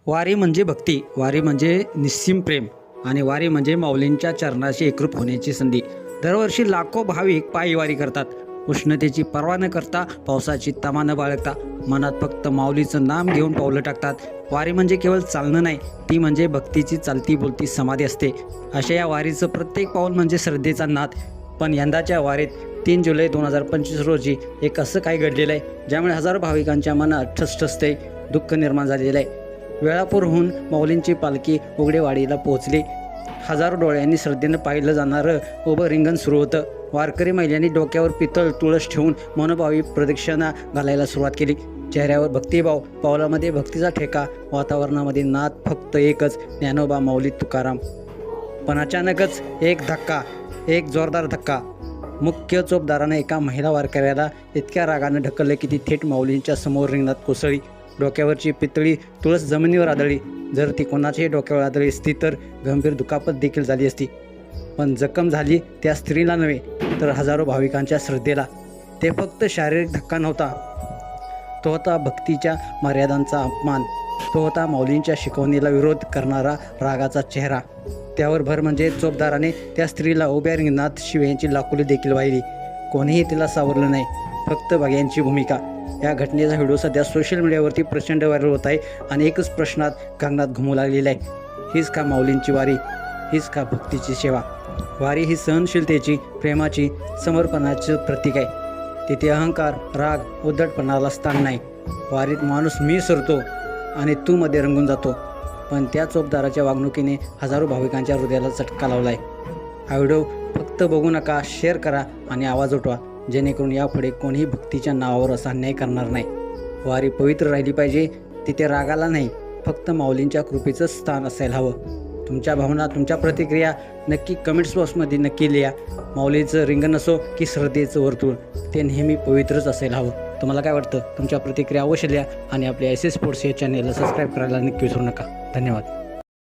वारी म्हणजे भक्ती, वारी म्हणजे निस्सीम प्रेम आणि वारी म्हणजे माऊलींच्या चरणाशी एकरूप होण्याची संधी. दरवर्षी लाखो भाविक पायी वारी करतात. उष्णतेची पर्वा न करता, पावसाची तमा न बाळगता मनात फक्त माऊलीचं नाम घेऊन पावलं टाकतात. वारी म्हणजे केवळ चालणं नाही, ती म्हणजे भक्तीची चालती बोलती समाधी असते. अशा या वारीचं प्रत्येक पाऊल म्हणजे श्रद्धेचा नाद. पण यंदाच्या वारीत 3 जुलै 2025 रोजी एक असं काही घडलेलं आहे ज्यामुळे हजारो भाविकांच्या मनात ठसठसते, दुःख निर्माण झालेलं आहे. वेळापूरहून माऊलींची पालखी उघडेवाडीला पोहोचली. हजारो डोळ्यांनी श्रद्धेनं पाहिलं जाणारं उभं रिंगण सुरू होतं. वारकरी महिलांनी डोक्यावर पितळ तुळस ठेवून मनोभावी प्रदक्षिणा घालायला सुरुवात केली. चेहऱ्यावर भक्तिभाव, पावलामध्ये भक्तीचा ठेका, वातावरणामध्ये नाद फक्त एकच, ज्ञानोबा माऊली तुकाराम. पण अचानकच एक जोरदार धक्का. मुख्य चोपदारानं एका महिला वारकऱ्याला इतक्या रागानं ढकललं की ती थेट माऊलींच्या समोर रिंगणात कोसळली. डोक्यावरची पितळी तुळस जमिनीवर आदळली. जर ती कोणाच्याही डोक्यावर आदळली असती तर गंभीर दुखापत देखील झाली असती. पण जखम झाली त्या स्त्रीला नव्हे, तर हजारो भाविकांच्या श्रद्धेला. ते फक्त शारीरिक धक्का नव्हता, तो होता भक्तीच्या मर्यादांचा अपमान. तो होता माऊलींच्या शिकवणीला विरोध करणारा रागाचा चेहरा. त्यावर भर म्हणजे चोपदाराने त्या स्त्रीला उभ्या रिंगणात शिव्यांची लाकुली देखील वाहिली. कोणीही तिला सावरलं नाही, फक्त बघ्यांची भूमिका. या घटनेचा व्हिडिओ सध्या सोशल मीडियावरती प्रचंड व्हायरल होत आहे आणि एकच प्रश्नात गगनात घुमू लागलेला आहे. हीच का माऊलींची वारी? हीच का भक्तीची सेवा? वारी ही सहनशीलतेची, प्रेमाची, समर्पणाचं प्रतीक आहे. तिथे अहंकार, राग, उद्धटपणाला स्थान नाही. वारीत माणूस मी सरतो आणि तू मध्ये रंगून जातो. पण त्या चोपदाराच्या वागणुकीने हजारो भाविकांच्या हृदयाला चटका लावला आहे. हा व्हिडिओ फक्त बघू नका, शेअर करा आणि आवाज उठवा, जेणेकरून यापुढे कोणीही भक्तीच्या नावावर असा अन्याय करणार नाही. वारी पवित्र राहिली पाहिजे, तिथे रागाला नाही, फक्त माऊलींच्या कृपेचं स्थान असायला हवं. तुमच्या भावना, तुमच्या प्रतिक्रिया नक्की कमेंट्स बॉक्समध्ये नक्की लिहा. माऊलीचं रिंगण असो की श्रद्धेचं वर्तुळ, ते नेहमी पवित्रच असायला हवं. तुम्हाला काय वाटतं? तुमच्या प्रतिक्रिया अवश्य लिहा आणि आपल्या SS स्पोर्ट्स या चॅनेलला सबस्क्राईब करायला नक्की विसरू नका. धन्यवाद.